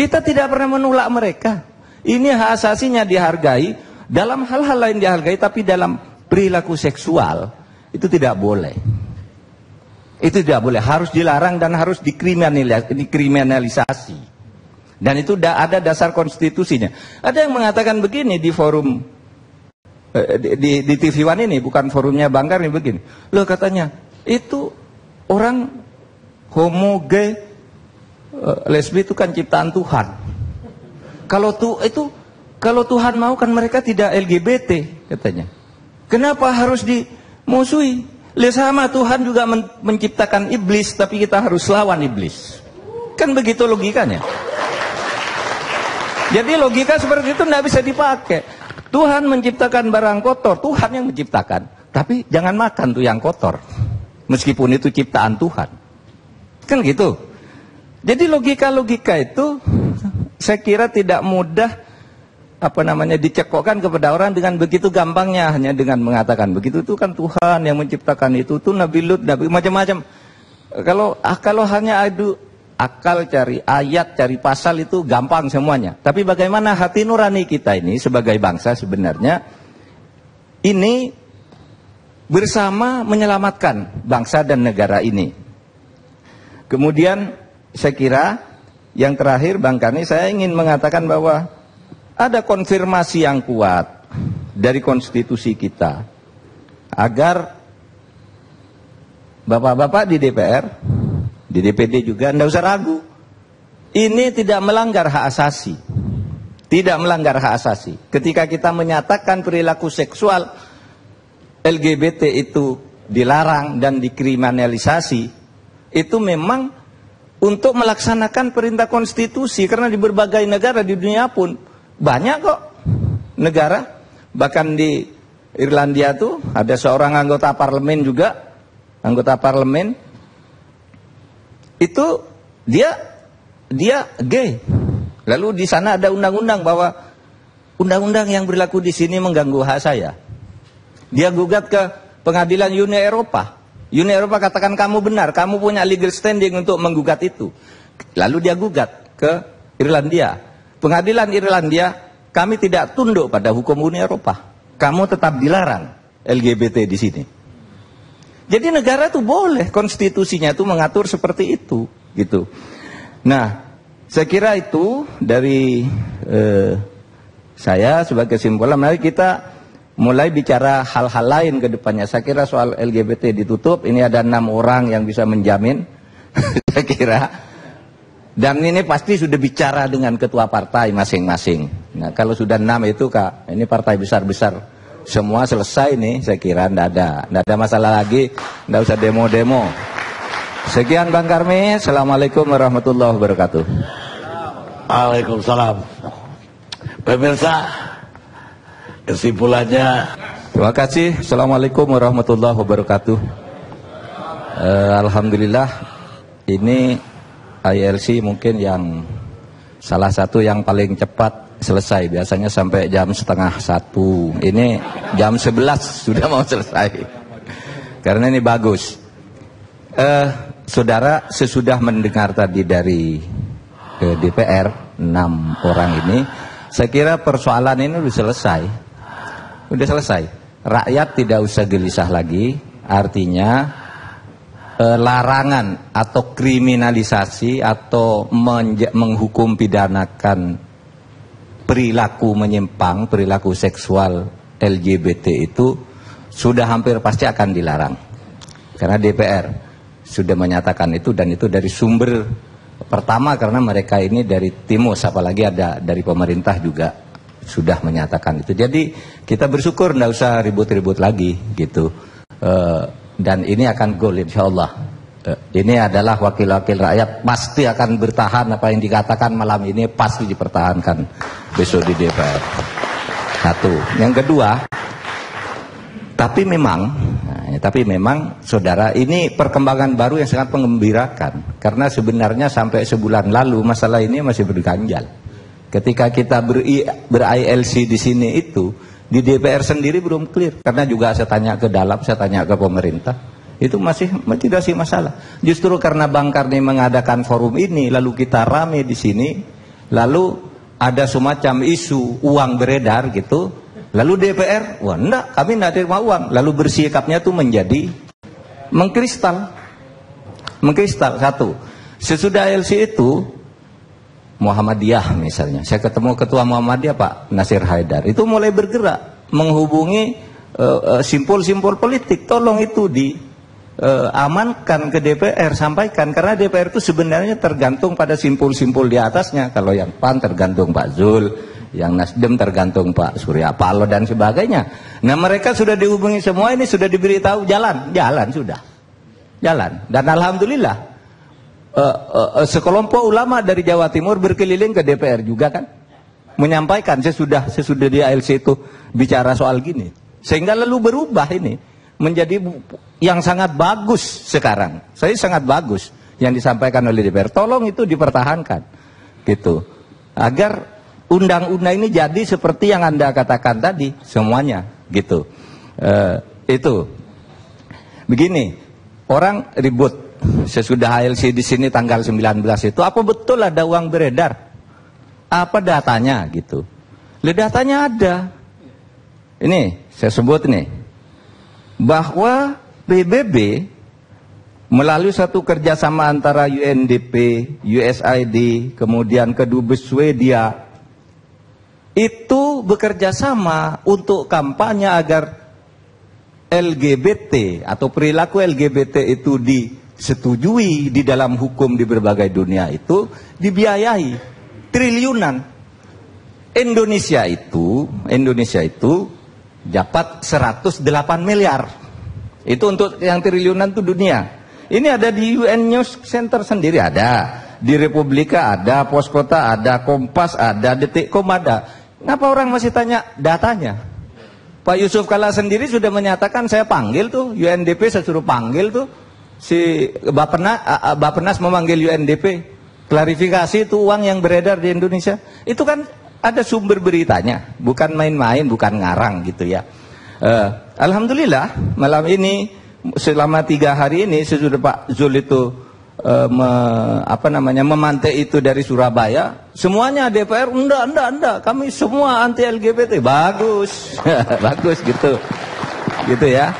Kita tidak pernah menolak mereka. Ini hak asasinya dihargai, dalam hal-hal lain dihargai, tapi dalam perilaku seksual itu tidak boleh. Itu tidak boleh, harus dilarang dan harus dikriminalisasi. Dan itu ada dasar konstitusinya. Ada yang mengatakan begini di forum di TV One ini, bukan forumnya Banggar ini, begini. Loh, katanya itu orang homo, gay, lesbi itu kan ciptaan Tuhan. Kalau Tuhan mau kan mereka tidak LGBT, katanya. Kenapa harus dimusuhi? Lihat, sama Tuhan juga menciptakan iblis, tapi kita harus lawan iblis. Kan begitu logikanya. Jadi logika seperti itu tidak bisa dipakai. Tuhan menciptakan barang kotor, Tuhan yang menciptakan. Tapi jangan makan tuh yang kotor, meskipun itu ciptaan Tuhan. Kan gitu. Jadi logika-logika itu saya kira tidak mudah dicekokkan kepada orang dengan begitu gampangnya, hanya dengan mengatakan begitu itu kan Tuhan yang menciptakan itu Nabi Lut, macam-macam. Kalau hanya adu akal, cari ayat, cari pasal itu gampang semuanya. Tapi bagaimana hati nurani kita ini sebagai bangsa sebenarnya ini bersama menyelamatkan bangsa dan negara ini. Kemudian saya kira yang terakhir Bang Karni, saya ingin mengatakan bahwa ada konfirmasi yang kuat dari konstitusi kita agar bapak-bapak di DPR, di DPD juga tidak usah ragu. Ini tidak melanggar hak asasi. Tidak melanggar hak asasi. Ketika kita menyatakan perilaku seksual LGBT itu dilarang dan dikriminalisasi, itu memang untuk melaksanakan perintah konstitusi. Karena di berbagai negara di dunia pun banyak kok negara. Bahkan di Irlandia tuh ada seorang anggota parlemen juga, anggota parlemen itu dia gay. Lalu di sana ada undang-undang bahwa undang-undang yang berlaku di sini mengganggu hak saya. Dia gugat ke pengadilan Uni Eropa. Uni Eropa katakan kamu benar, kamu punya legal standing untuk menggugat itu. Lalu dia gugat ke Irlandia. Pengadilan Irlandia, kami tidak tunduk pada hukum Uni Eropa. Kamu tetap dilarang LGBT di sini. Jadi negara itu boleh, konstitusinya itu mengatur seperti itu, gitu. Nah, saya kira itu dari saya sebagai kesimpulan. Mari kita mulai bicara hal-hal lain ke depannya. Saya kira soal LGBT ditutup. Ini ada 6 orang yang bisa menjamin. Saya kira. Dan ini pasti sudah bicara dengan ketua partai masing-masing. Nah, kalau sudah 6 itu Kak, ini partai besar-besar semua selesai nih. Saya kira tidak ada masalah lagi. Tidak usah demo-demo. Sekian Bang Karmi. Assalamualaikum warahmatullahi wabarakatuh. Waalaikumsalam. Pemirsa, kesimpulannya, terima kasih. Assalamualaikum warahmatullahi wabarakatuh. Alhamdulillah, ini ILC mungkin yang salah satu yang paling cepat selesai. Biasanya sampai jam 12:30. Ini jam 11 sudah mau selesai. Karena ini bagus. Saudara, sesudah mendengar tadi dari DPR 6 orang ini, saya kira persoalan ini sudah selesai. Udah selesai. Rakyat tidak usah gelisah lagi. Artinya larangan atau kriminalisasi atau menghukum pidanakan perilaku menyimpang, perilaku seksual LGBT itu sudah hampir pasti akan dilarang. Karena DPR sudah menyatakan itu, dan itu dari sumber pertama, karena mereka ini dari Timus, apalagi ada dari pemerintah juga sudah menyatakan itu. Jadi kita bersyukur, tidak usah ribut-ribut lagi gitu. Dan ini akan goal insya Allah. Ini adalah wakil-wakil rakyat, pasti akan bertahan. Apa yang dikatakan malam ini pasti dipertahankan besok di DPR. Satu. Yang kedua, tapi memang saudara, ini perkembangan baru yang sangat mengembirakan. Karena sebenarnya sampai sebulan lalu masalah ini masih berganjal. Ketika kita ber-ILC di sini itu, di DPR sendiri belum clear. Karena juga saya tanya ke dalam, saya tanya ke pemerintah, itu masih tidak sih masalah. Justru karena Bang Karni mengadakan forum ini, lalu kita rame di sini, lalu ada semacam isu uang beredar gitu, lalu DPR, wah enggak, kami tidak terima uang, lalu bersikapnya tuh menjadi mengkristal. Satu, sesudah LC itu Muhammadiyah misalnya, saya ketemu ketua Muhammadiyah Pak Nasir Haidar, itu mulai bergerak menghubungi simpul-simpul politik, tolong itu amankan ke DPR, sampaikan, karena DPR itu sebenarnya tergantung pada simpul-simpul di atasnya. Kalau yang PAN tergantung Pak Zul, yang Nasdem tergantung Pak Surya Paloh dan sebagainya. Nah mereka sudah dihubungi semua, ini sudah diberitahu jalan sudah, jalan. Dan alhamdulillah sekelompok ulama dari Jawa Timur berkeliling ke DPR juga kan, menyampaikan sesudah di ALC itu bicara soal gini, sehingga lalu berubah ini menjadi yang sangat bagus sekarang. Saya sangat bagus yang disampaikan oleh DPR. Tolong itu dipertahankan, gitu, agar undang-undang ini jadi seperti yang Anda katakan tadi, semuanya, gitu. Itu begini, orang ribut sesudah ALC di sini tanggal 19 itu, apa betul ada uang beredar? Apa datanya, gitu? Datanya ada. Ini saya sebut nih, bahwa PBB melalui satu kerjasama antara UNDP, USAID, kemudian Kedubes Swedia, itu bekerja sama untuk kampanye agar LGBT atau perilaku LGBT itu disetujui di dalam hukum di berbagai dunia, itu dibiayai triliunan. Indonesia itu dapat 108 miliar. Itu untuk yang triliunan itu dunia. Ini ada di UN News Center sendiri ada, di Republika ada, Poskota ada, Kompas ada, Detikcom ada. Ngapa orang masih tanya datanya? Pak Yusuf Kalla sendiri sudah menyatakan, saya panggil tuh UNDP, saya suruh panggil tuh si Bappenas memanggil UNDP, klarifikasi itu uang yang beredar di Indonesia. Itu kan ada sumber beritanya, bukan main-main, bukan ngarang gitu ya. Alhamdulillah malam ini selama 3 hari ini sesudah Pak Zul itu memantai itu dari Surabaya, semuanya DPR enggak, kami semua anti LGBT, bagus, bagus gitu ya.